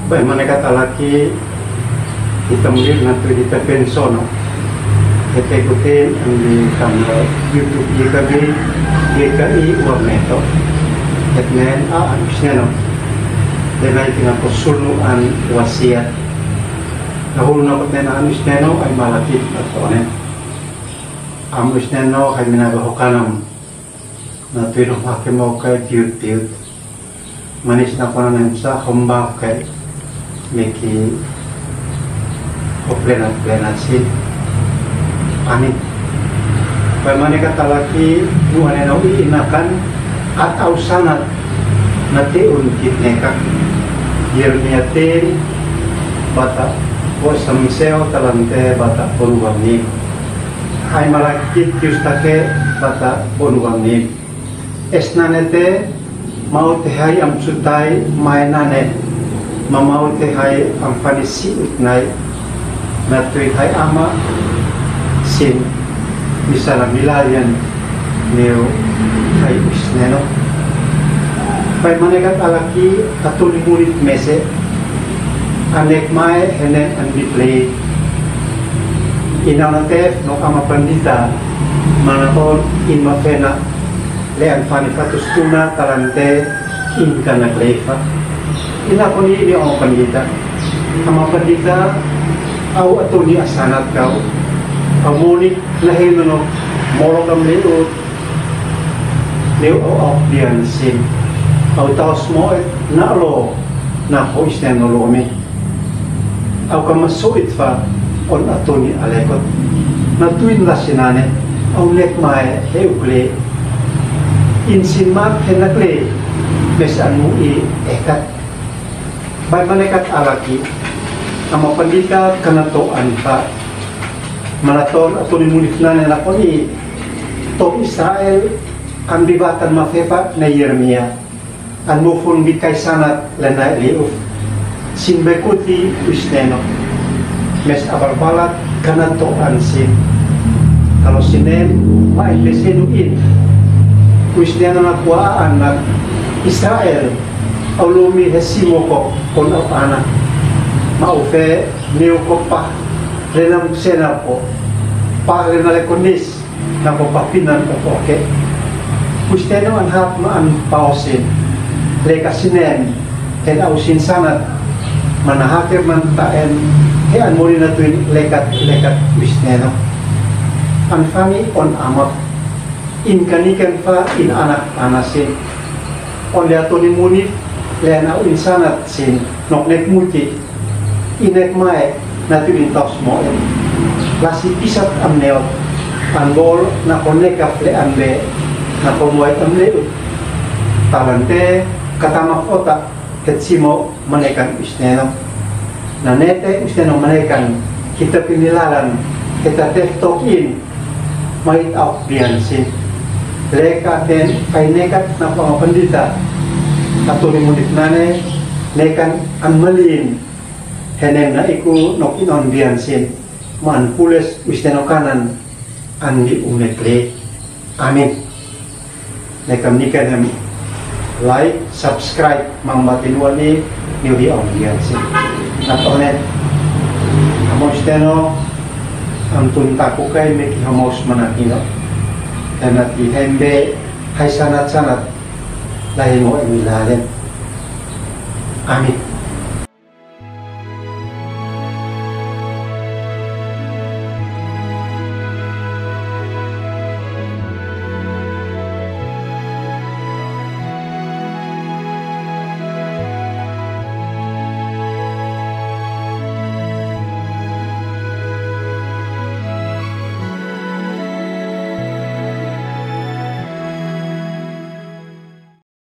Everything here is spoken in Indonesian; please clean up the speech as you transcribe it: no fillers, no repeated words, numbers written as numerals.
Bagaimana kata laki kita melihat nanti kita pensono kita ikutin di kanal YouTube GKI Warneto etnen abisnya no dengan tinggal kesuluhan wasiat dahulu nak etnen abisnya no ay malaki atau ne abisnya no ay minagahokanam nanti no pakai mau kay tiut manis na konan sa hamba kay meki oplenat sin amin. Bagaimana kata laki nuhane nau inakan atau sangat nati unkit neka yerniatin bata o samseo talante bata bonuwangni ay malakit yustake bata bonuwangni esnanete mau tehai am sutai mainane mamau tehai am fanisi utnai natui hai ama sin misalnya milarian neo hai usneno pai manekat alaki katuli murid mese anek mai henen andiplay inanate no ama pandita manaton in mafena lean fani fatus tuna talante in kana kleifa ina poni ini ama pandita au atau ni asanat kau amuni lahir no molokam leut leu au dian sin au taus mo na lo na ho isten no lo me au kama soit fa on atoni alekot na tuin lasinane au lek mai heukle insin mat henakle mes anu I ekat bai malaikat alaki ama pandita kanato anpa manaton atau dimunifnan na koni to Israel ang bibatan mafefa na Yeremia ang mufun bikay sanat lanay liuf sinbekuti usneno mes abarbalat kanato ansin kalau sinen mailesenuin usneno na kuaan na Israel aulumi hesimoko kon au anak maufe neokopa renam senapo pa renale konis na papinan ko oke usteno an hap ma an pausin leka sinen ken ausin sanat manahake man taen he an mori na tuin lekat usteno an fami on amat in kanikan fa in anak anasin on liatoni munif leana in sanat sin noknek muti inek mai natu intos mo lasi pisat amneot anbol na koneka ple ambe na komoy amle talante katama kota ketsimo manekan isneno na nete isneno manekan kita pinilalan kita tektokin mait out biansin leka den kay nekat na pamapandita atau dimudit nane nekan anmalin henen na iku nok inon biansin man pules usteno kanan andi umekle amin nekam nikan like subscribe mang batinwani niwi on biansin natonet amo usteno antun takukai meki hamos manakino dan di hembe hai sanat lahi mo emilalen amin.